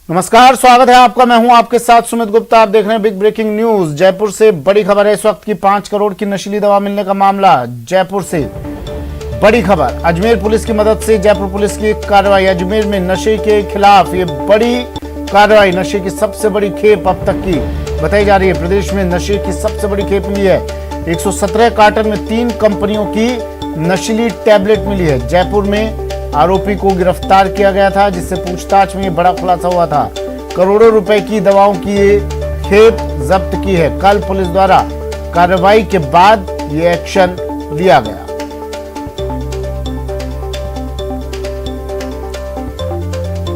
नमस्कार, स्वागत है आपका। मैं हूं आपके साथ सुमित गुप्ता। आप देख रहे हैं बिग ब्रेकिंग न्यूज। जयपुर से बड़ी खबर है इस वक्त की। 5 करोड़ की नशीली दवा मिलने का मामला। जयपुर से बड़ी खबर। अजमेर पुलिस की मदद से जयपुर पुलिस की कार्रवाई। अजमेर में नशे के खिलाफ ये बड़ी कार्रवाई। नशे की सबसे बड़ी खेप अब तक की बताई जा रही है। प्रदेश में नशे की सबसे बड़ी खेप मिली है। 117 कार्टन में 3 कंपनियों की नशीली टैबलेट मिली है। जयपुर में आरोपी को गिरफ्तार किया गया था, जिससे पूछताछ में बड़ा खुलासा हुआ था। करोड़ों रुपए की दवाओं की ये खेप जब्त की है। कल पुलिस द्वारा कार्रवाई के बाद ये एक्शन लिया गया।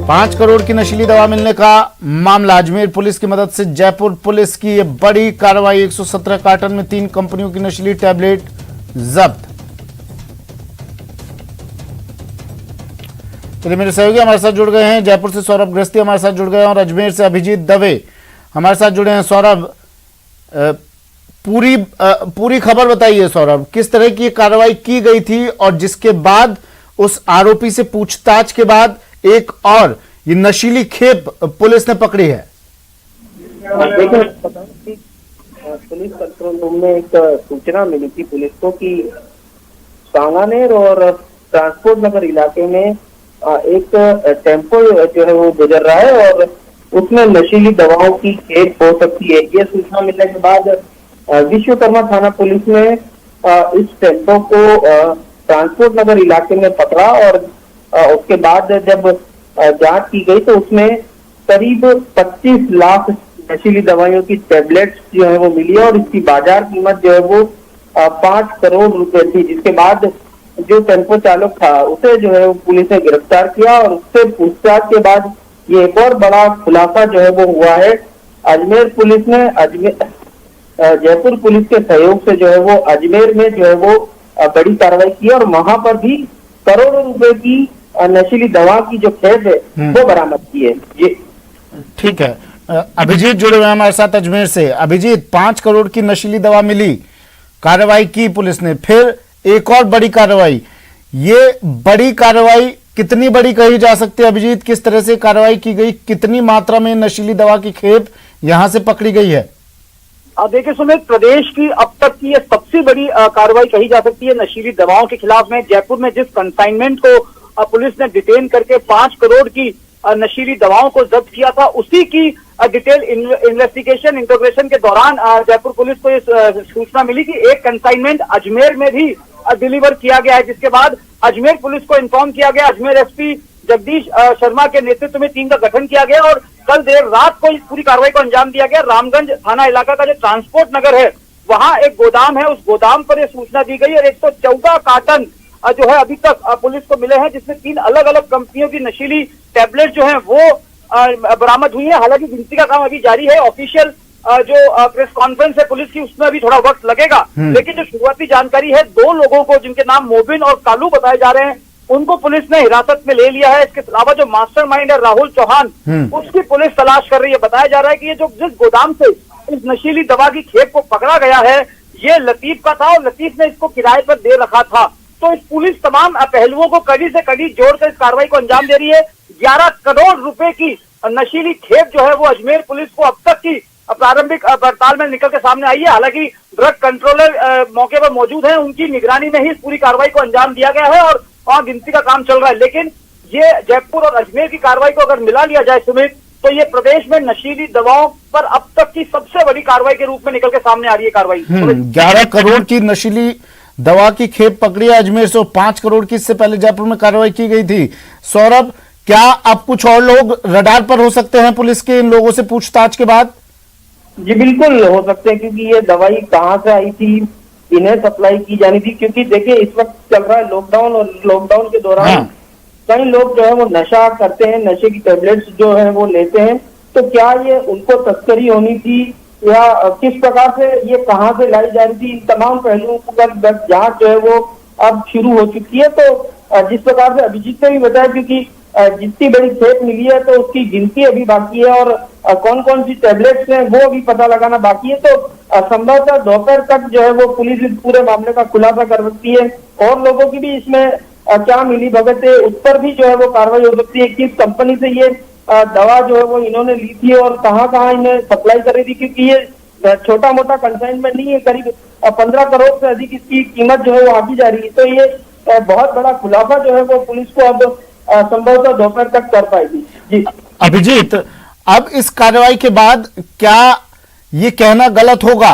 पांच करोड़ की नशीली दवा मिलने का मामला। अजमेर पुलिस की मदद से जयपुर पुलिस की ये बड़ी कार्रवाई। 117 कार्टन में 3 कंपनियों की नशीली टैबलेट जब्त। चलिए, मेरे सहयोगी हमारे साथ जुड़ गए हैं। जयपुर से सौरभ गृहस्थी हमारे साथ जुड़ गए हैं और अजमेर से अभिजीत दवे हमारे साथ जुड़े हैं। सौरभ, पूरी खबर बताइए। सौरभ, किस तरह की कार्रवाई की गई थी और जिसके बाद उस आरोपी से पूछताछ के बाद एक और ये नशीली खेप पुलिस ने पकड़ी है। देखिए, पुलिस कंट्रोल रूम में एक सूचना मिली थी पुलिस को कि सांगानेर और ट्रांसपोर्ट नगर इलाके में एक टेम्पो जो है वो गुजर रहा है और उसमें नशीली दवाओं की खेप हो सकती है। ये सूचना मिलने के बाद विश्वकर्मा थाना पुलिस ने इस टेम्पो को ट्रांसपोर्ट नगर इलाके में पकड़ा और उसके बाद जब जांच की गई तो उसमें करीब 25 लाख नशीली दवाइयों की टैबलेट्स जो है वो मिली और इसकी बाजार कीमत जो है वो 5 करोड़ रुपए थी। जिसके बाद जो टेम्पो चालक था उसे जो है वो पुलिस ने गिरफ्तार किया और उससे पूछताछ के बाद ये एक और बड़ा खुलासा जो है वो हुआ है। अजमेर पुलिस ने जयपुर पुलिस के सहयोग से जो है वो अजमेर में जो है वो बड़ी कार्रवाई की और वहां पर भी करोड़ों रुपए की नशीली दवा की जो खेप है वो बरामद की है। ये ठीक है। अभिजीत जुड़े हुए हमारे साथ अजमेर से। अभिजीत, 5 करोड़ की नशीली दवा मिली, कार्रवाई की पुलिस ने, फिर एक और बड़ी कार्रवाई। ये बड़ी कार्रवाई कितनी बड़ी कही जा सकती है अभिजीत? किस तरह से कार्रवाई की गई? कितनी मात्रा में नशीली दवा की खेप यहां से पकड़ी गई है? देखिए सुमित, प्रदेश की अब तक की ये सबसे बड़ी कार्रवाई कही जा सकती है नशीली दवाओं के खिलाफ में। जयपुर में जिस कंसाइनमेंट को पुलिस ने डिटेन करके 5 करोड़ की नशीली दवाओं को जब्त किया था, उसी की डिटेल इन्वेस्टिगेशन इंट्रोगेशन के दौरान जयपुर पुलिस को ये सूचना मिली कि एक कंसाइनमेंट अजमेर में भी डिलीवर किया गया है। जिसके बाद अजमेर पुलिस को इन्फॉर्म किया गया। अजमेर एसपी जगदीश शर्मा के नेतृत्व में टीम का गठन किया गया और कल देर रात को इस पूरी कार्रवाई को अंजाम दिया गया। रामगंज थाना इलाका का जो ट्रांसपोर्ट नगर है वहां एक गोदाम है, उस गोदाम पर यह सूचना दी गई और 114 कार्टन जो है अभी तक पुलिस को मिले हैं, जिसमें 3 अलग अलग कंपनियों की नशीली टैबलेट जो है वो बरामद हुई है। हालांकि गिनती का काम अभी जारी है। ऑफिशियल जो प्रेस कॉन्फ्रेंस है पुलिस की उसमें अभी थोड़ा वक्त लगेगा, लेकिन जो शुरुआती जानकारी है 2 लोगों को जिनके नाम मोबिन और कालू बताए जा रहे हैं उनको पुलिस ने हिरासत में ले लिया है। इसके अलावा जो मास्टरमाइंड है राहुल चौहान, उसकी पुलिस तलाश कर रही है। बताया जा रहा है कि ये जो जिस गोदाम से इस नशीली दवा की खेप को पकड़ा गया है ये लतीफ का था और लतीफ ने इसको किराए पर दे रखा था। तो इस पुलिस तमाम पहलुओं को कड़ी से कड़ी जोड़कर इस कार्रवाई को अंजाम दे रही है। 11 करोड़ रुपए की नशीली खेप जो है वो अजमेर पुलिस को अब तक की प्रारंभिक पड़ताल में निकल के सामने आई है। हालांकि ड्रग कंट्रोलर मौके पर मौजूद हैं, उनकी निगरानी में ही इस पूरी कार्रवाई को अंजाम दिया गया है और वहां गिनती का काम चल रहा है। लेकिन ये जयपुर और अजमेर की कार्रवाई को अगर मिला लिया जाए सुमित, तो ये प्रदेश में नशीली दवाओं पर अब तक की सबसे बड़ी कार्रवाई के रूप में निकल के सामने आ रही है कार्रवाई। 11 करोड़ की नशीली दवा की खेप पकड़ी है अजमेर से। 5 करोड़ की इससे पहले जयपुर में कार्रवाई की गई थी। सौरभ, क्या अब कुछ और लोग रडार पर हो सकते हैं पुलिस के इन लोगों से पूछताछ के बाद? जी बिल्कुल हो सकते हैं, क्योंकि ये दवाई कहाँ से आई थी, इन्हें सप्लाई की जानी थी। क्योंकि देखिए इस वक्त चल रहा है लॉकडाउन और लॉकडाउन के दौरान कई लोग जो है वो नशा करते हैं, नशे की टैबलेट्स जो है वो लेते हैं। तो क्या ये उनको तस्करी होनी थी या किस प्रकार से ये कहाँ से लाई जा रही थी, इन तमाम पहलुओं पर जांच जो है वो अब शुरू हो चुकी है। तो जिस प्रकार से अभिजीत ने भी बताया, क्योंकि जितनी बड़ी खेप मिली है तो उसकी गिनती अभी बाकी है और कौन कौन सी टैबलेट्स हैं वो अभी पता लगाना बाकी है। तो संभवतः दोपहर तक जो है वो पुलिस इस पूरे मामले का खुलासा कर सकती है और लोगों की भी इसमें क्या मिली भगत है उस पर भी जो है वो कार्रवाई हो सकती है। किस कंपनी से ये दवा जो है वो इन्होंने ली थी और कहाँ कहाँ इन्हें सप्लाई कर रही थी, क्योंकि ये छोटा मोटा कंसाइनमेंट नहीं है, करीब 15 करोड़ से अधिक इसकी कीमत जो है वो आकी जा रही है। तो ये बहुत बड़ा खुलासा जो है वो पुलिस को अब संभवतः दोपहर तक कर पाएगी। जी अभिजीत, अब इस कार्रवाई के बाद क्या ये कहना गलत होगा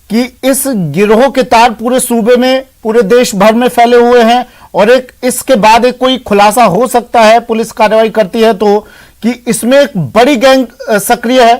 कि इस गिरोह के तार पूरे सूबे में, पूरे देश भर में फैले हुए हैं और एक इसके बाद एक कोई खुलासा हो सकता है, पुलिस कार्रवाई करती है तो, कि इसमें एक बड़ी गैंग सक्रिय है?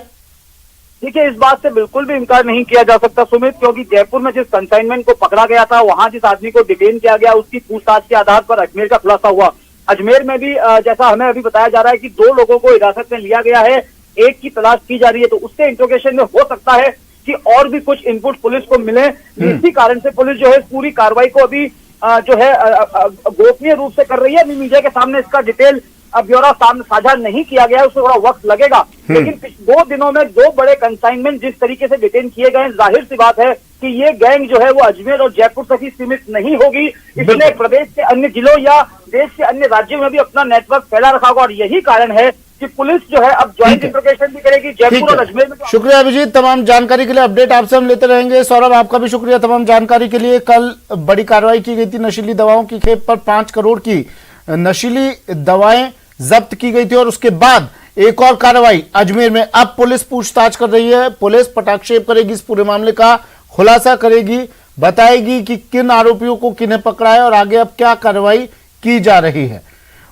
देखिए, इस बात से बिल्कुल भी इनकार नहीं किया जा सकता सुमित, क्योंकि जयपुर में जिस कंसाइनमेंट को पकड़ा गया था, वहां जिस आदमी को डिटेन किया गया, उसकी पूछताछ के आधार पर अजमेर का खुलासा हुआ। अजमेर में भी जैसा हमें अभी बताया जा रहा है कि 2 लोगों को हिरासत में लिया गया है, एक की तलाश की जा रही है। तो उससे इंट्रोगेशन में हो सकता है कि और भी कुछ इनपुट पुलिस को मिले। इसी कारण से पुलिस जो है पूरी कार्रवाई को अभी जो है गोपनीय रूप से कर रही है। अभी मीडिया के सामने इसका डिटेल ब्यौरा सामने साझा नहीं किया गया है, उसमें थोड़ा वक्त लगेगा। लेकिन 2 दिनों में 2 बड़े कंसाइनमेंट जिस तरीके से डिटेन किए गए, जाहिर सी बात है कि ये गैंग जो है वो अजमेर और जयपुर तक ही सीमित नहीं होगी। इसने प्रदेश के अन्य जिलों या देश के अन्य राज्यों में भी अपना नेटवर्क फैला रखा होगा और यही कारण है कि पुलिस जो है अब ज्वाइंट इंट्रोगेशन भी करेगी जयपुर और अजमेर में। शुक्रिया अभिजीत, तमाम जानकारी के लिए। अपडेट आपसे हम लेते रहेंगे। सौरभ, आपका भी शुक्रिया तमाम जानकारी के लिए। कल बड़ी कार्रवाई की गई थी, नशीली दवाओं की खेप पर 5 करोड़ की नशीली दवाएं जब्त की गई थी और उसके बाद एक और कार्रवाई अजमेर में। अब पुलिस पूछताछ कर रही है, पुलिस पटाक्षेप करेगी, इस पूरे मामले का खुलासा करेगी, बताएगी कि किन आरोपियों को किन्हें पकड़ा है और आगे अब क्या कार्रवाई की जा रही है।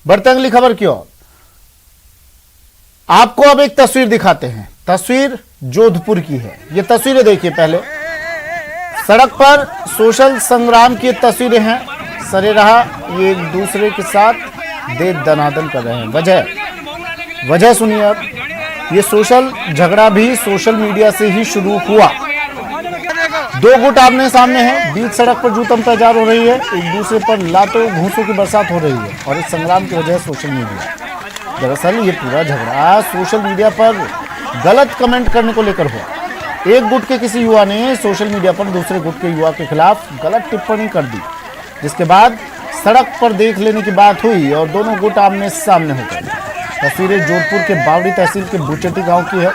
बढ़ते अगली खबर की ओर। आपको अब एक तस्वीर दिखाते हैं, तस्वीर जोधपुर की है। ये तस्वीरें देखिए पहले, सड़क पर सोशल संग्राम की तस्वीरें हैं। सरेराह ये एक दूसरे के साथ दे दनादन कर रहे हैं। वजह सुनिए। अब ये सोशल झगड़ा भी सोशल मीडिया से ही शुरू हुआ। 2 गुट आमने सामने हैं, बीच सड़क पर जूतम तजार हो रही है, एक दूसरे पर लातों घूंसों की बरसात हो रही है और इस संग्राम की वजह सोशल मीडिया। दरअसल ये पूरा झगड़ा सोशल मीडिया पर गलत कमेंट करने को लेकर हुआ। एक गुट के किसी युवा ने सोशल मीडिया पर दूसरे गुट के युवा के खिलाफ गलत टिप्पणी कर दी, जिसके बाद सड़क पर देख लेने की बात हुई और दोनों गुट आमने सामने हो गए। तस्वीरें जोधपुर के बावड़ी तहसील के बुचटी गांव की है।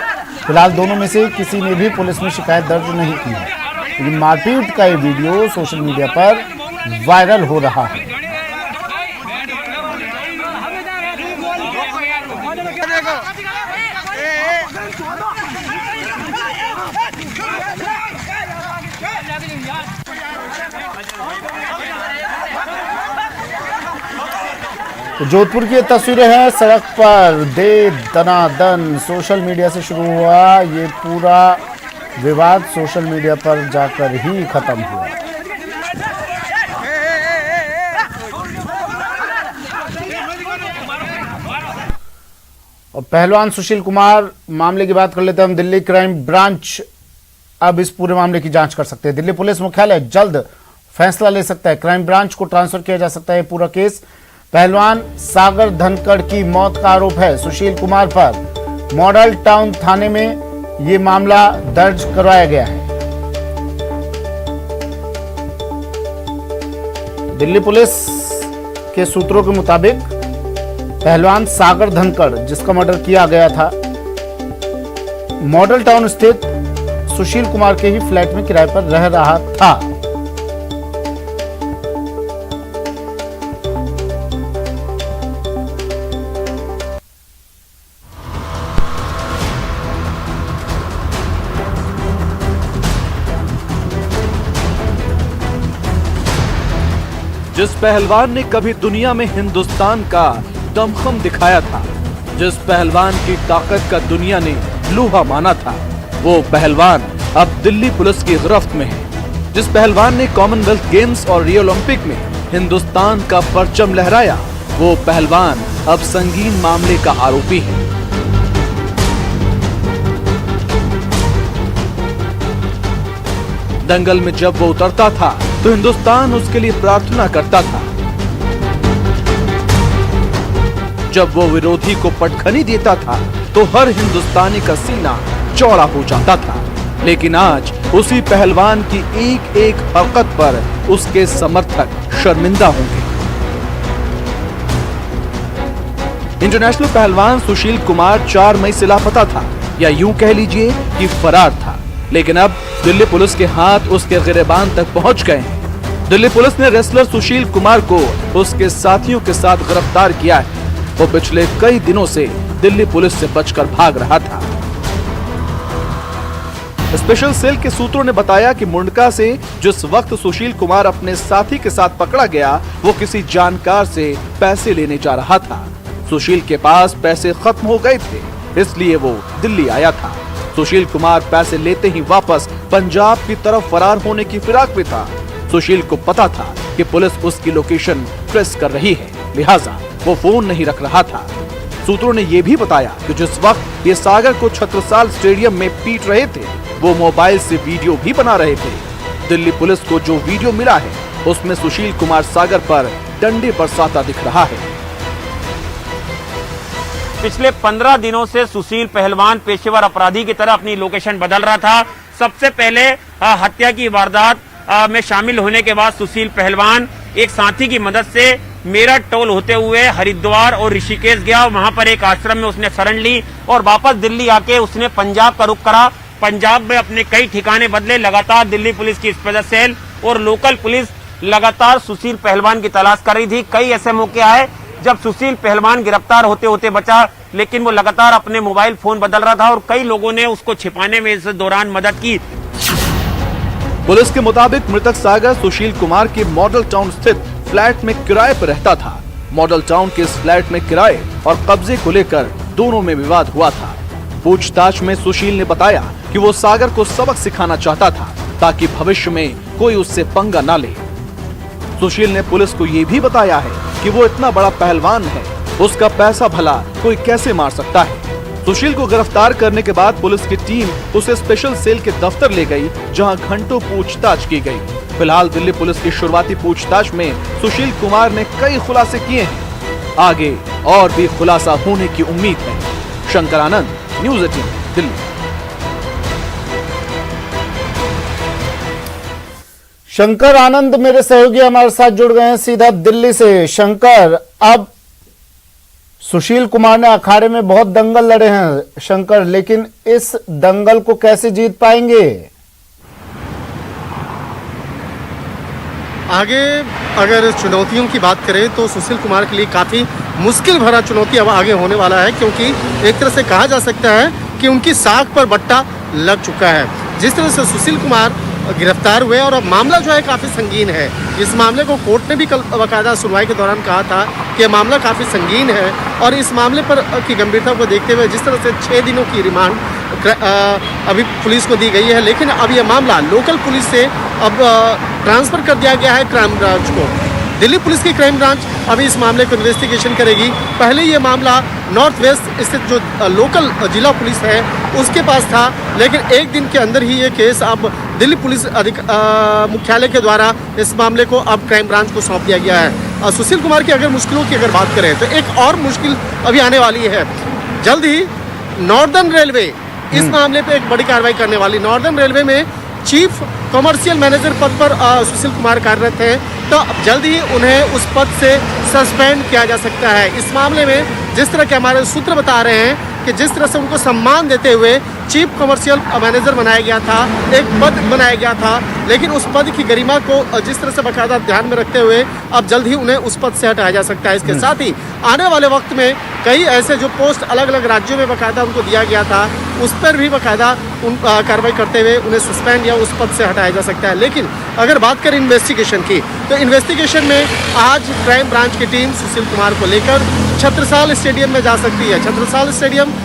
फिलहाल दोनों में से किसी ने भी पुलिस में शिकायत दर्ज नहीं की है, लेकिन मारपीट का ये वीडियो सोशल मीडिया पर वायरल हो रहा है। तो जोधपुर की ये तस्वीरें हैं, सड़क पर दे दनादन सोशल मीडिया से शुरू हुआ। ये पूरा विवाद सोशल मीडिया पर जाकर ही खत्म हुआ। और पहलवान सुशील कुमार मामले की बात कर लेते हैं हम। दिल्ली क्राइम ब्रांच अब इस पूरे मामले की जांच कर सकते हैं। दिल्ली पुलिस मुख्यालय जल्द फैसला ले सकता है, क्राइम ब्रांच को ट्रांसफर किया जा सकता है पूरा केस। पहलवान सागर धनखड़ की मौत का आरोप है सुशील कुमार पर। मॉडल टाउन थाने में ये मामला दर्ज करवाया गया है। दिल्ली पुलिस के सूत्रों के मुताबिक पहलवान सागर धनखड़, जिसका मर्डर किया गया था, मॉडल टाउन स्थित सुशील कुमार के ही फ्लैट में किराए पर रह रहा था। जिस पहलवान ने कभी दुनिया में हिंदुस्तान का दमखम दिखाया था, जिस पहलवान की ताकत का दुनिया ने लूहा माना था, वो पहलवान अब दिल्ली पुलिस की गिरफ्त में है। जिस पहलवान ने कॉमनवेल्थ गेम्स और रियो ओलंपिक में हिंदुस्तान का परचम लहराया, वो पहलवान अब संगीन मामले का आरोपी है। दंगल में जब वो उतरता था तो हिंदुस्तान उसके लिए प्रार्थना करता था। जब वो विरोधी को पटखनी देता था तो हर हिंदुस्तानी का सीना चौड़ा हो जाता था। लेकिन आज उसी पहलवान की एक एक हरकत पर उसके समर्थक शर्मिंदा होंगे। इंटरनेशनल पहलवान सुशील कुमार 4 मई से लापता था, या यूं कह लीजिए कि फरार था। लेकिन अब दिल्ली पुलिस के हाथ उसके गिरेबान तक पहुंच गए हैं। दिल्ली पुलिस ने रेसलर सुशील कुमार को उसके साथियों के साथ गिरफ्तार किया है। वो पिछले कई दिनों से दिल्ली पुलिस से बचकर भाग रहा था। स्पेशल सेल के सूत्रों ने बताया कि मुंडका से जिस वक्त सुशील कुमार अपने साथी के साथ पकड़ा गया, वो किसी जानकार से पैसे लेने जा रहा था। सुशील के पास पैसे खत्म हो गए थे, इसलिए वो दिल्ली आया था। सुशील कुमार पैसे लेते ही वापस पंजाब की तरफ फरार होने की फिराक में था। सुशील को पता था कि पुलिस उसकी लोकेशन ट्रेस कर रही है, लिहाजा वो फोन नहीं रख रहा था। सूत्रों ने यह भी बताया कि जिस वक्त ये सागर को छत्रसाल स्टेडियम में पीट रहे थे, वो मोबाइल से वीडियो भी बना रहे थे। दिल्ली पुलिस को जो वीडियो मिला है, उसमें सुशील कुमार सागर पर डंडे बरसाता दिख रहा है। पिछले 15 दिनों से सुशील पहलवान पेशेवर अपराधी की तरह अपनी लोकेशन बदल रहा था। सबसे पहले हत्या की वारदात में शामिल होने के बाद सुशील पहलवान एक साथी की मदद से मेरठ टोल होते हुए हरिद्वार और ऋषिकेश गया। वहां पर एक आश्रम में उसने शरण ली और वापस दिल्ली आके उसने पंजाब का रुख करा। पंजाब में अपने कई ठिकाने बदले। लगातार दिल्ली पुलिस की स्पेशल सेल और लोकल पुलिस लगातार सुशील पहलवान की तलाश कर रही थी। कई ऐसे मौके आए जब सुशील पहलवान गिरफ्तार होते होते बचा, लेकिन वो लगातार अपने मोबाइल फोन बदल रहा था और कई लोगों ने उसको छिपाने में इस दौरान मदद की। पुलिस के मुताबिक मृतक सागर सुशील कुमार के मॉडल टाउन स्थित फ्लैट में किराए पर रहता था। मॉडल टाउन के इस फ्लैट में किराए और कब्जे को लेकर दोनों में विवाद हुआ था। पूछताछ में सुशील ने बताया कि वो सागर को सबक सिखाना चाहता था ताकि भविष्य में कोई उससे पंगा ना ले। सुशील ने पुलिस को ये भी बताया है कि वो इतना बड़ा पहलवान है, उसका पैसा भला कोई कैसे मार सकता है। सुशील को गिरफ्तार करने के बाद पुलिस की टीम उसे स्पेशल सेल के दफ्तर ले गई, जहां घंटों पूछताछ की गई। फिलहाल दिल्ली पुलिस की शुरुआती पूछताछ में सुशील कुमार ने कई खुलासे किए हैं। आगे और भी खुलासा होने की उम्मीद है। शंकर आनंद, न्यूज़ 18 दिल्ली। शंकर आनंद मेरे सहयोगी हमारे साथ जुड़ गए हैं सीधा दिल्ली से। शंकर, अब सुशील कुमार ने अखाड़े में बहुत दंगल लड़े हैं शंकर, लेकिन इस दंगल को कैसे जीत पाएंगे? आगे अगर चुनौतियों की बात करें तो सुशील कुमार के लिए काफ़ी मुश्किल भरा चुनौती अब आगे होने वाला है, क्योंकि एक तरह से कहा जा सकता है कि उनकी साख पर बट्टा लग चुका है। जिस तरह से सुशील कुमार गिरफ्तार हुए और अब मामला जो है काफ़ी संगीन है। इस मामले को कोर्ट ने भी कल बाकायदा सुनवाई के दौरान कहा था कि यह मामला काफ़ी संगीन है और इस मामले पर की गंभीरता को देखते हुए जिस तरह से 6 दिनों की रिमांड अभी पुलिस को दी गई है, लेकिन अब यह मामला लोकल पुलिस से अब ट्रांसफ़र कर दिया गया है क्राइम ब्रांच को। दिल्ली पुलिस की क्राइम ब्रांच अभी इस मामले को इन्वेस्टिगेशन करेगी। पहले ये मामला नॉर्थ वेस्ट स्थित जो लोकल जिला पुलिस है उसके पास था, लेकिन एक दिन के अंदर ही ये केस अब दिल्ली पुलिस मुख्यालय के द्वारा इस मामले को अब क्राइम ब्रांच को सौंप दिया गया है। सुशील कुमार की अगर मुश्किलों की अगर बात करें तो एक और मुश्किल अभी आने वाली है। जल्द ही नॉर्दर्न रेलवे इस मामले पे एक बड़ी कार्रवाई करने वाली। नॉर्दर्न रेलवे में चीफ कमर्शियल मैनेजर पद पर सुशील कुमार कार्यरत हैं, तो जल्द ही उन्हें उस पद से सस्पेंड किया जा सकता है। इस मामले में जिस तरह के हमारे सूत्र बता रहे हैं कि जिस तरह से उनको सम्मान देते हुए चीफ कमर्शियल मैनेजर बनाया गया था, एक पद बनाया गया था, लेकिन उस पद की गरिमा को जिस तरह से बाकायदा ध्यान में रखते हुए अब जल्द ही उन्हें उस पद से हटाया जा सकता है। इसके साथ ही आने वाले वक्त में कई ऐसे जो पोस्ट अलग अलग राज्यों में बाकायदा उनको दिया गया था, उस पर भी बाकायदा कार्रवाई करते हुए उन्हें सस्पेंड या उस पद से हटाया जा सकता है। लेकिन अगर बात करें इन्वेस्टिगेशन की, तो इन्वेस्टिगेशन में आज क्राइम ब्रांच की टीम सुशील कुमार को लेकर छत्रसाल स्टेडियम में जा सकती है। छत्रसाल स्टेडियम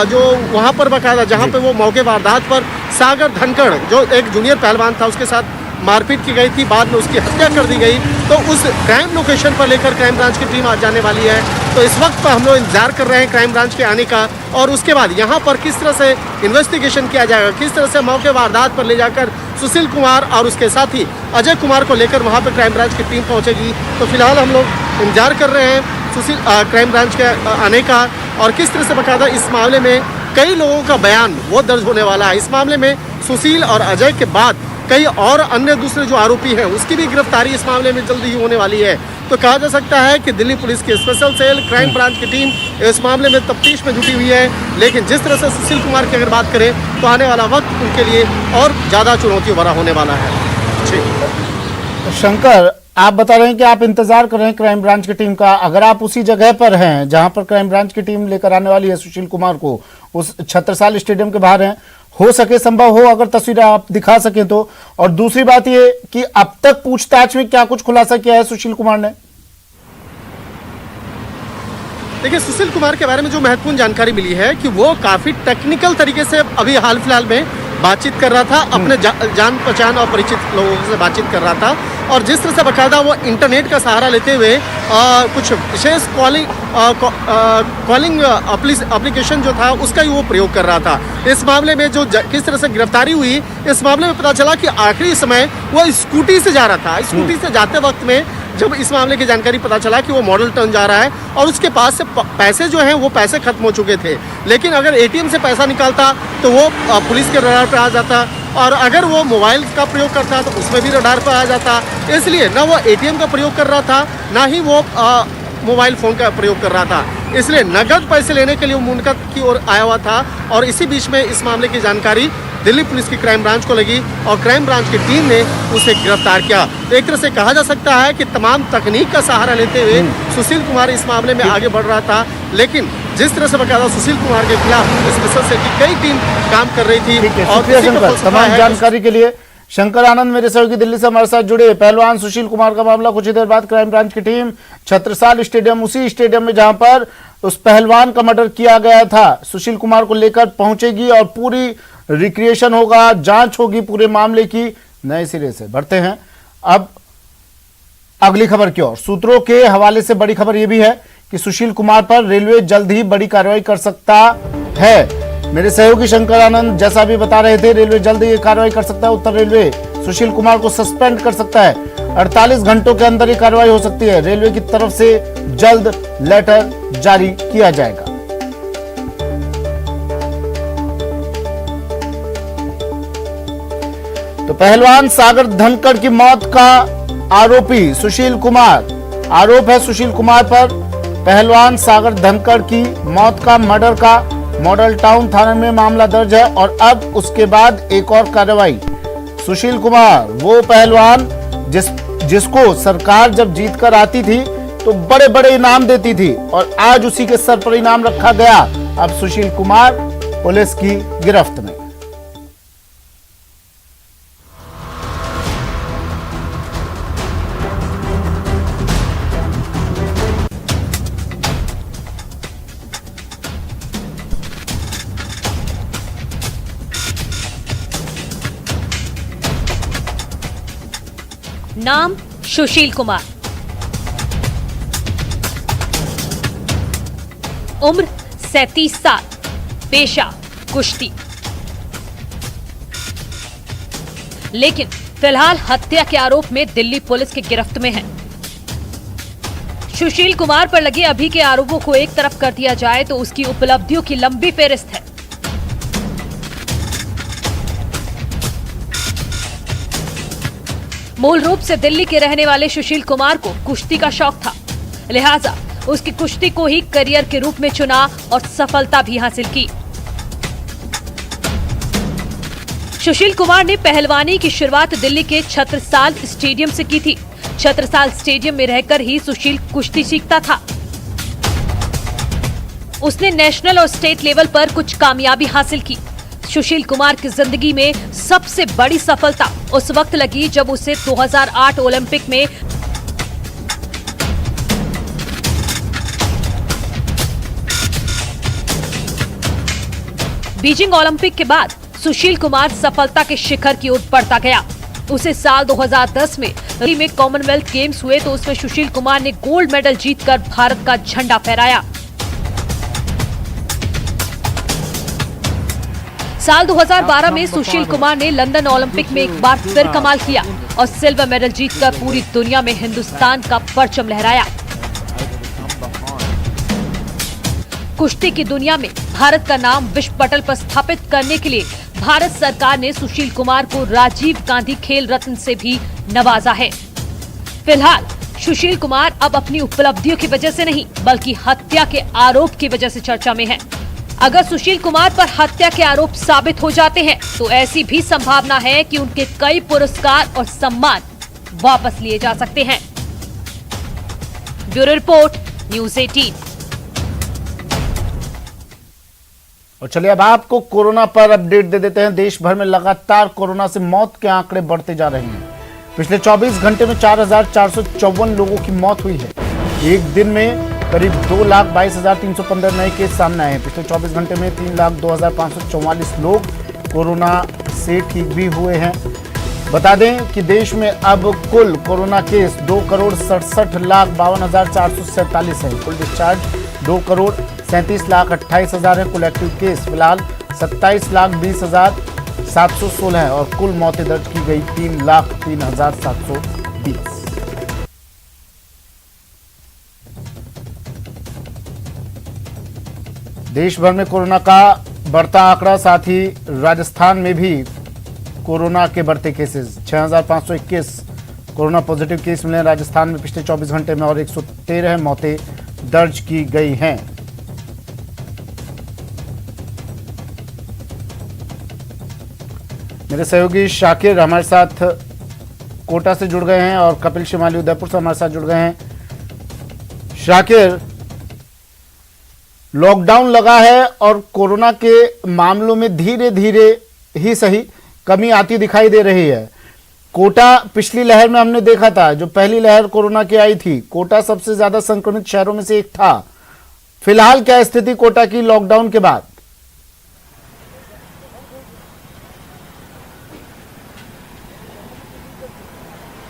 जो वहाँ पर बाकायदा जहाँ पे वो मौके वारदात पर सागर धनखड़ जो एक जूनियर पहलवान था उसके साथ मारपीट की गई थी, बाद में उसकी हत्या कर दी गई, तो उस क्राइम लोकेशन पर लेकर क्राइम ब्रांच की टीम आज जाने वाली है। तो इस वक्त पर हम लोग इंतजार कर रहे हैं क्राइम ब्रांच के आने का, और उसके बाद यहाँ पर किस तरह से इन्वेस्टिगेशन किया जाएगा, किस तरह से मौके वारदात पर ले जाकर सुशील कुमार और उसके साथी अजय कुमार को लेकर वहाँ पर क्राइम ब्रांच की टीम पहुँचेगी। तो फिलहाल हम लोग इंतजार कर रहे हैं सुशील क्राइम ब्रांच के आने का, और किस तरह से बाकायदा इस मामले में कई लोगों का बयान वो दर्ज होने वाला है। इस मामले में सुशील और अजय के बाद कई और अन्य दूसरे जो आरोपी हैं उसकी भी गिरफ्तारी इस मामले में जल्दी ही होने वाली है, तो कहा जा सकता है कि दिल्ली पुलिस की स्पेशल सेल, क्राइम ब्रांच की टीम इस मामले में तफ्तीश में जुटी हुई है। लेकिन जिस तरह से सुशील कुमार की अगर बात करें तो आने वाला वक्त उनके लिए और ज़्यादा चुनौतियों भरा होने वाला है। जी शंकर, आप बता रहे हैं कि आप इंतजार कर रहे हैं क्राइम ब्रांच की टीम का। अगर आप उसी जगह पर हैं जहां पर क्राइम ब्रांच की टीम लेकर आने वाली है सुशील कुमार को, उस छत्रसाल स्टेडियम के बाहर हैं, हो सके संभव हो अगर तस्वीरें आप दिखा सकें तो। और दूसरी बात ये कि अब तक पूछताछ में क्या कुछ खुलासा किया है सुशील कुमार ने? देखिए, सुशील कुमार के बारे में जो महत्वपूर्ण जानकारी मिली है कि वो काफ़ी टेक्निकल तरीके से अभी हाल फिलहाल में बातचीत कर रहा था, अपने जान पहचान और परिचित लोगों से बातचीत कर रहा था। और जिस तरह से बाकायदा वो इंटरनेट का सहारा लेते हुए कुछ विशेष कॉलिंग एप्लीकेशन जो था उसका ही वो प्रयोग कर रहा था। इस मामले में जो किस तरह से गिरफ्तारी हुई, इस मामले में पता चला कि आखिरी समय वो स्कूटी से जा रहा था। स्कूटी से जाते वक्त में जब इस मामले की जानकारी पता चला कि वो मॉडल टाउन जा रहा है और उसके पास से पैसे जो हैं वो पैसे खत्म हो चुके थे, लेकिन अगर एटीएम से पैसा निकालता तो वो पुलिस के रडार पर आ जाता, और अगर वो मोबाइल का प्रयोग करता तो उसमें भी रडार पर आ जाता। इसलिए ना वो एटीएम का प्रयोग कर रहा था, ना ही वो मोबाइल फ़ोन का प्रयोग कर रहा था। इसलिए नगद पैसे लेने के लिए वो मुनकद की ओर आया हुआ था। और इसी बीच में इस मामले की जानकारी दिल्ली पुलिस की क्राइम ब्रांच को लगी और क्राइम ब्रांच की टीम ने उसे गिरफ्तार किया। एक तरह से कहा जा सकता है कि तमाम तकनीक का सहारा लेते हुए सुशील कुमार इस मामले में आगे बढ़ रहा था। लेकिन जिस तरह से बकायदा सुशील कुमार के खिलाफ स्पेशल सेल की कई टीम काम कर रही थी। और तमाम जानकारी के लिए शंकर आनंद मेरे सहयोगी दिल्ली से हमारे साथ जुड़े। पहलवान सुशील कुमार का मामला, कुछ ही देर बाद क्राइम ब्रांच की टीम छत्रसाल स्टेडियम, उसी स्टेडियम में जहां पर उस पहलवान का मर्डर किया गया था, सुशील कुमार को लेकर पहुंचेगी और पूरी रिक्रिएशन होगा, जांच होगी पूरे मामले की नए सिरे से। बढ़ते हैं अब अगली खबर की ओर। सूत्रों के हवाले से बड़ी खबर यह भी है कि सुशील कुमार पर रेलवे जल्द ही बड़ी कार्रवाई कर सकता है। मेरे सहयोगी शंकर आनंद जैसा भी बता रहे थे, रेलवे जल्द ये कार्रवाई कर सकता है। उत्तर रेलवे सुशील कुमार को सस्पेंड कर सकता है। 48 घंटों के अंदर ये कार्रवाई हो सकती है। रेलवे की तरफ से जल्द लेटर जारी किया जाएगा। तो पहलवान सागर धनखड़ की मौत का आरोपी सुशील कुमार, आरोप है सुशील कुमार पर पहलवान सागर धनखड़ की मौत का, मर्डर का। मॉडल टाउन थाने में मामला दर्ज है और अब उसके बाद एक और कार्रवाई। सुशील कुमार वो पहलवान जिसको सरकार जब जीत कर आती थी तो बड़े बड़े इनाम देती थी और आज उसी के सर पर इनाम रखा गया। अब सुशील कुमार पुलिस की गिरफ्त में। नाम सुशील कुमार, उम्र 37 साल, पेशा कुश्ती। लेकिन फिलहाल हत्या के आरोप में दिल्ली पुलिस की गिरफ्त में है। सुशील कुमार पर लगे अभी के आरोपों को एक तरफ कर दिया जाए तो उसकी उपलब्धियों की लंबी फेहरिस्त है। मूल रूप से दिल्ली के रहने वाले सुशील कुमार को कुश्ती का शौक था, लिहाजा उसकी कुश्ती को ही करियर के रूप में चुना और सफलता भी हासिल की। सुशील कुमार ने पहलवानी की शुरुआत दिल्ली के छत्रसाल स्टेडियम से की थी। छत्रसाल स्टेडियम में रहकर ही सुशील कुश्ती सीखता था। उसने नेशनल और स्टेट लेवल पर कुछ कामयाबी हासिल की। सुशील कुमार की जिंदगी में सबसे बड़ी सफलता उस वक्त लगी जब उसे 2008 ओलंपिक में बीजिंग ओलंपिक के बाद सुशील कुमार सफलता के शिखर की ओर बढ़ता गया। उसे साल 2010 में कॉमनवेल्थ गेम्स हुए तो उसमें सुशील कुमार ने गोल्ड मेडल जीतकर भारत का झंडा फहराया। साल 2012 में सुशील कुमार ने लंदन ओलंपिक में एक बार फिर कमाल किया और सिल्वर मेडल जीतकर पूरी दुनिया में हिंदुस्तान का परचम लहराया। कुश्ती की दुनिया में भारत का नाम विश्व पटल पर स्थापित करने के लिए भारत सरकार ने सुशील कुमार को राजीव गांधी खेल रत्न से भी नवाजा है। फिलहाल सुशील कुमार अब अपनी उपलब्धियों की वजह से नहीं बल्कि हत्या के आरोप की वजह से चर्चा में है। अगर सुशील कुमार पर हत्या के आरोप साबित हो जाते हैं तो ऐसी भी संभावना है कि उनके कई पुरस्कार और सम्मान वापस लिए जा सकते हैं। Bureau report, news 18। और चलिए अब आपको कोरोना पर अपडेट दे देते हैं। देश भर में लगातार कोरोना से मौत के आंकड़े बढ़ते जा रहे हैं। पिछले 24 घंटे में 4,454 लोगों की मौत हुई है। एक दिन में करीब 2,22,315 नए केस सामने आए हैं। पिछले 24 घंटे में 3,02,544 लोग कोरोना से ठीक भी हुए हैं। बता दें कि देश में अब कुल कोरोना केस 2,67,52,447 है। कुल डिस्चार्ज 2,37,28,000 है। कुल एक्टिव केस फिलहाल 27,20,716 है और कुल मौतें दर्ज की गई 3,03,720। देश भर में कोरोना का बढ़ता आंकड़ा, साथ ही राजस्थान में भी कोरोना के बढ़ते केसेस 6,521 कोरोना पॉजिटिव केस मिले राजस्थान में पिछले 24 घंटे में और 113 मौतें दर्ज की गई हैं। मेरे सहयोगी शाकिर हमारे साथ कोटा से जुड़ गए हैं और कपिल शिमाली उदयपुर से हमारे साथ जुड़ गए हैं। शाकिर, लॉकडाउन लगा है और कोरोना के मामलों में धीरे धीरे ही सही कमी आती दिखाई दे रही है। कोटा पिछली लहर में हमने देखा था, जो पहली लहर कोरोना की आई थी, कोटा सबसे ज्यादा संक्रमित शहरों में से एक था। फिलहाल क्या स्थिति कोटा की लॉकडाउन के बाद?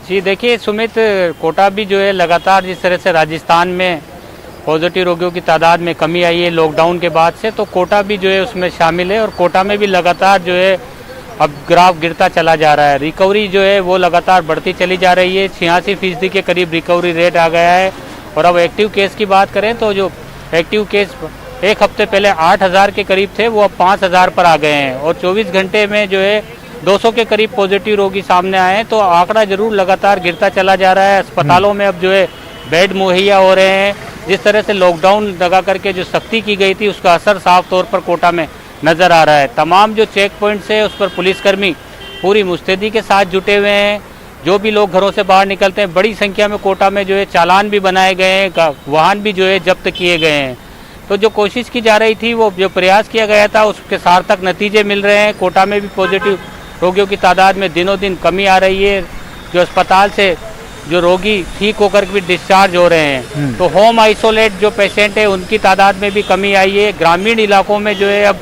जी देखिए सुमित, कोटा भी जो है लगातार जिस तरह से राजस्थान में पॉजिटिव रोगियों की तादाद में कमी आई है लॉकडाउन के बाद से, तो कोटा भी जो है उसमें शामिल है और कोटा में भी लगातार जो है अब ग्राफ गिरता चला जा रहा है। रिकवरी जो है वो लगातार बढ़ती चली जा रही है। 86% के करीब रिकवरी रेट आ गया है। और अब एक्टिव केस की बात करें तो जो एक्टिव केस एक हफ्ते पहले 8,000 के करीब थे वो अब 5,000 पर आ गए हैं और 24 घंटे में जो है 200 के करीब पॉजिटिव रोगी सामने आए हैं। तो आंकड़ा जरूर लगातार गिरता चला जा रहा है। अस्पतालों में अब जो है बेड मुहैया हो रहे हैं। जिस तरह से लॉकडाउन लगा करके जो सख्ती की गई थी उसका असर साफ तौर पर कोटा में नजर आ रहा है। तमाम जो चेक पॉइंट्स है उस पर पुलिसकर्मी पूरी मुस्तैदी के साथ जुटे हुए हैं। जो भी लोग घरों से बाहर निकलते हैं, बड़ी संख्या में कोटा में जो है चालान भी बनाए गए हैं, वाहन भी जो है जब्त किए गए हैं। तो जो कोशिश की जा रही थी, वो जो प्रयास किया गया था, उसके सार्थक नतीजे मिल रहे हैं। कोटा में भी पॉजिटिव रोगियों की तादाद में दिनों दिन कमी आ रही है। जो अस्पताल से जो रोगी ठीक होकर भी डिस्चार्ज हो रहे हैं, तो होम आइसोलेट जो पेशेंट है उनकी तादाद में भी कमी आई है। ग्रामीण इलाकों में जो है अब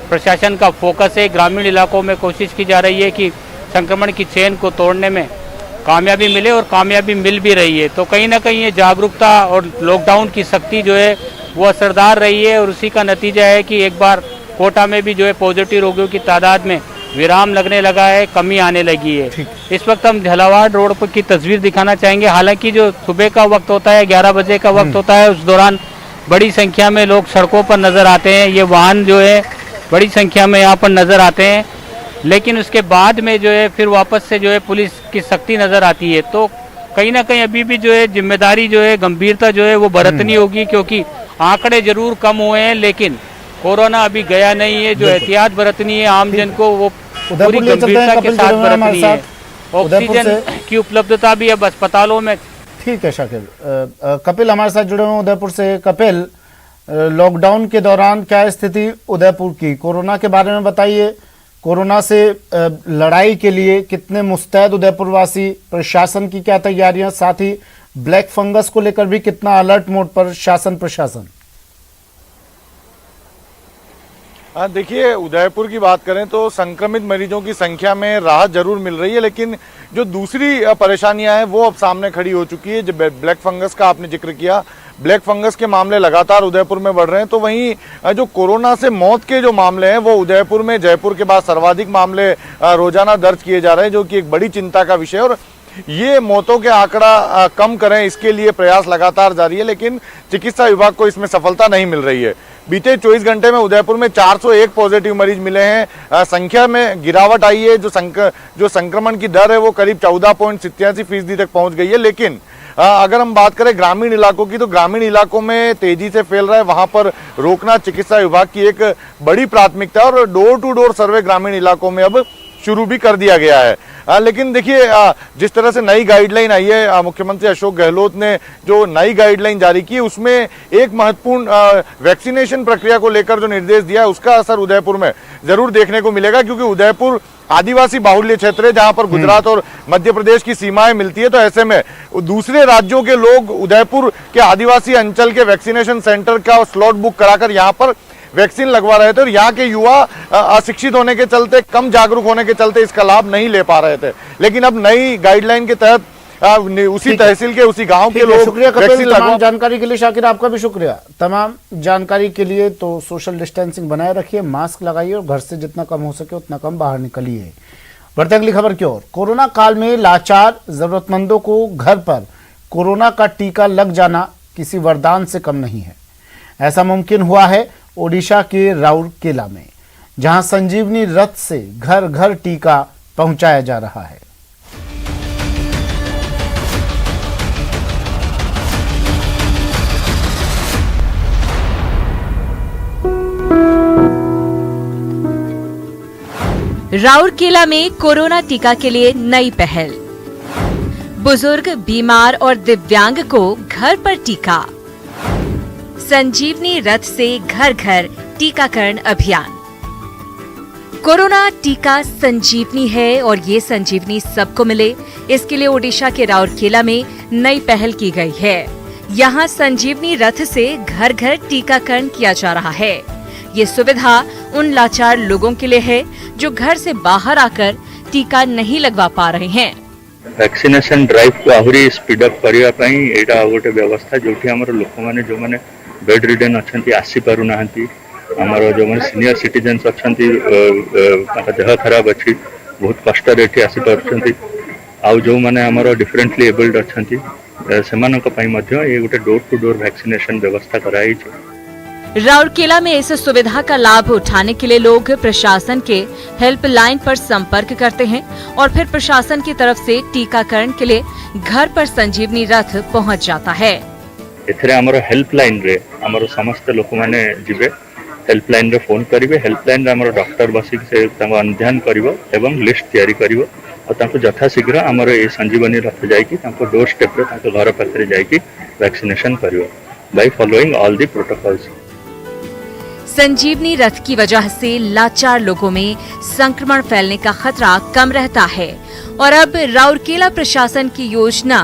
प्रशासन का फोकस है। ग्रामीण इलाकों में कोशिश की जा रही है कि संक्रमण की चेन को तोड़ने में कामयाबी मिले और कामयाबी मिल भी रही है। तो कहीं ना कहीं ये जागरूकता और लॉकडाउन की सख्ती जो है वो असरदार रही है और उसी का नतीजा है कि एक बार कोटा में भी जो है पॉजिटिव रोगियों की तादाद में विराम लगने लगा है, कमी आने लगी है। इस वक्त हम झालावाड़ रोड पर की तस्वीर दिखाना चाहेंगे। हालांकि जो सुबह का वक्त होता है, 11 बजे का वक्त होता है, उस दौरान बड़ी संख्या में लोग सड़कों पर नजर आते हैं। ये वाहन जो है बड़ी संख्या में यहाँ पर नजर आते हैं, लेकिन उसके बाद में जो है फिर वापस से जो है पुलिस की सख्ती नजर आती है। तो कहीं ना कहीं अभी भी जो है जिम्मेदारी जो है, गंभीरता जो है वो बरतनी होगी, क्योंकि आंकड़े जरूर कम हुए हैं लेकिन कोरोना अभी गया नहीं है। जो एहतियात बरतनी है आम जन को वो पूरी गंभीरता के साथ बरतनी है। ऑक्सीजन की उपलब्धता भी अब अस्पतालों में। ठीक है शाकिर। कपिल हमारे साथ जुड़े हुए उदयपुर से। कपिल, लॉकडाउन के दौरान क्या स्थिति उदयपुर की, कोरोना के बारे में बताइए। कोरोना से लड़ाई के लिए कितने मुस्तैद उदयपुर वासी, प्रशासन की क्या तैयारियां, साथ ही ब्लैक फंगस को लेकर भी कितना अलर्ट मोड पर शासन प्रशासन? हाँ देखिए, उदयपुर की बात करें तो संक्रमित मरीजों की संख्या में राहत जरूर मिल रही है, लेकिन जो दूसरी परेशानियां हैं वो अब सामने खड़ी हो चुकी है। जो ब्लैक फंगस का आपने जिक्र किया, ब्लैक फंगस के मामले लगातार उदयपुर में बढ़ रहे हैं। तो वहीं जो कोरोना से मौत के जो मामले हैं वो उदयपुर में जयपुर के बाद सर्वाधिक मामले रोजाना दर्ज किए जा रहे हैं, जो कि एक बड़ी चिंता का विषय है। और ये मौतों के आंकड़ा कम करें, इसके लिए प्रयास लगातार जारी है, लेकिन चिकित्सा विभाग को इसमें सफलता नहीं मिल रही है। बीते 24 घंटे में उदयपुर में 401 पॉजिटिव मरीज मिले हैं। संख्या में गिरावट आई है। जो संक्रमण की दर है वो करीब 14.87% तक पहुंच गई है, लेकिन अगर हम बात करें ग्रामीण इलाकों की, तो ग्रामीण इलाकों में तेजी से फैल रहा है, वहां पर रोकना चिकित्सा विभाग की एक बड़ी प्राथमिकता है और डोर टू डोर सर्वे ग्रामीण इलाकों में अब शुरू भी कर दिया गया है। लेकिन देखिए, जिस तरह से नई गाइडलाइन आई है, मुख्यमंत्री अशोक गहलोत ने जो नई गाइडलाइन जारी की, उसमें एक महत्वपूर्ण वैक्सीनेशन प्रक्रिया को लेकर जो निर्देश दिया है, उसका असर उदयपुर में जरूर देखने को मिलेगा, क्योंकि उदयपुर आदिवासी बाहुल्य क्षेत्र है, जहां पर गुजरात और मध्य प्रदेश की सीमाएं मिलती है। तो ऐसे में दूसरे राज्यों के लोग उदयपुर के आदिवासी अंचल के वैक्सीनेशन सेंटर का स्लॉट बुक कराकर यहाँ पर वैक्सीन लगवा रहे थे, और यहाँ के युवा अशिक्षित होने के चलते, कम जागरूक होने के चलते इसका लाभ नहीं ले पा रहे थे। लेकिन अब नई गाइडलाइन के तहत उसी तहसील के, उसी गांव के लोग शुक्रिया कपिल, वैक्सीन तमाम जानकारी के लिए। शाकिर, आपका भी शुक्रिया तमाम जानकारी के लिए। तो सोशल डिस्टेंसिंग बनाए रखिए, मास्क लगाइए और घर से जितना कम हो सके उतना कम बाहर निकलिए। बढ़ते अगली खबर की ओर। कोरोना काल में लाचार जरूरतमंदों को घर पर कोरोना का टीका लग जाना किसी वरदान से कम नहीं है। ऐसा मुमकिन हुआ है ओडिशा के राउरकेला में, जहां संजीवनी रथ से घर घर टीका पहुंचाया जा रहा है। राउरकेला में कोरोना टीका के लिए नई पहल। बुजुर्ग, बीमार और दिव्यांग को घर पर टीका। संजीवनी रथ से घर घर टीकाकरण अभियान। कोरोना टीका संजीवनी है और ये संजीवनी सबको मिले, इसके लिए ओडिशा के राउरकेला में नई पहल की गई है। यहाँ संजीवनी रथ से घर घर टीकाकरण किया जा रहा है। ये सुविधा उन लाचार लोगों के लिए है जो घर से बाहर आकर टीका नहीं लगवा पा रहे हैं। वैक्सीनेशन ड्राइव को आहुरी स्पीड अप करने पई एटा गोटे व्यवस्था जोठी हमर लोक माने जो माने बेड रिडन अछंती आसी पारु नाहंती, हमर जो माने सीनियर सिटीजन्स अछंती, ताका देह खराब अछि, बहुत कष्ट रे एठी आसी पारछंती, आ जो माने हमर डिफरेंटली एबल्ड अछंती सेमानक पई मध्ये ए गोटे डोर टू डोर वैक्सीनेशन व्यवस्था कराई छै। राउरकेला में इस सुविधा का लाभ उठाने के लिए लोग प्रशासन के हेल्पलाइन पर संपर्क करते हैं और फिर प्रशासन की तरफ से टीकाकरण के लिए घर पर संजीवनी रथ पहुंच जाता है। एथरे हमर हेल्पलाइन रे हमर समस्त लोक माने जिबे, हेल्पलाइन रे फोन करिवे, हेल्पलाइन रे हमर डॉक्टर बसिक से तांको अध्ययन करिवो एवं लिस्ट तैयारी करिवो और तांको यथाशीघ्र हमर ए संजीवनी रथ जाई कि तांको डोर स्टेप रे तांको घर पाखरे जाई कि वैक्सीनेशन करिवो by following all the protocols. Sanjeevani Rath की वजह से लाचार लोगों में संक्रमण फैलने का खतरा कम रहता है और अब राउरकेला प्रशासन की योजना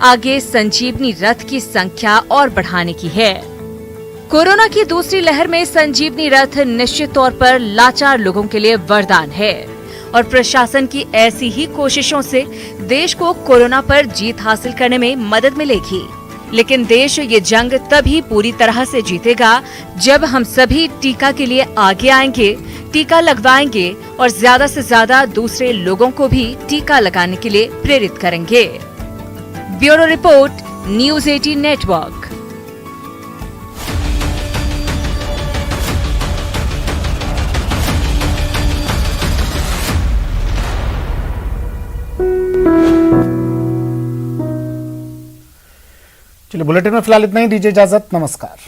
आगे संजीवनी रथ की संख्या और बढ़ाने की है। कोरोना की दूसरी लहर में संजीवनी रथ निश्चित तौर पर लाचार लोगों के लिए वरदान है और प्रशासन की ऐसी ही कोशिशों से देश को कोरोना पर जीत हासिल करने में मदद मिलेगी। लेकिन देश ये जंग तभी पूरी तरह से जीतेगा जब हम सभी टीका के लिए आगे आएंगे, टीका लगवाएंगे और ज्यादा से ज्यादा दूसरे लोगों को भी टीका लगाने के लिए प्रेरित करेंगे। Bureau report, news 18 network. चलिए, बुलेटिन में फिलहाल इतना ही। दीजिए इजाजत, नमस्कार।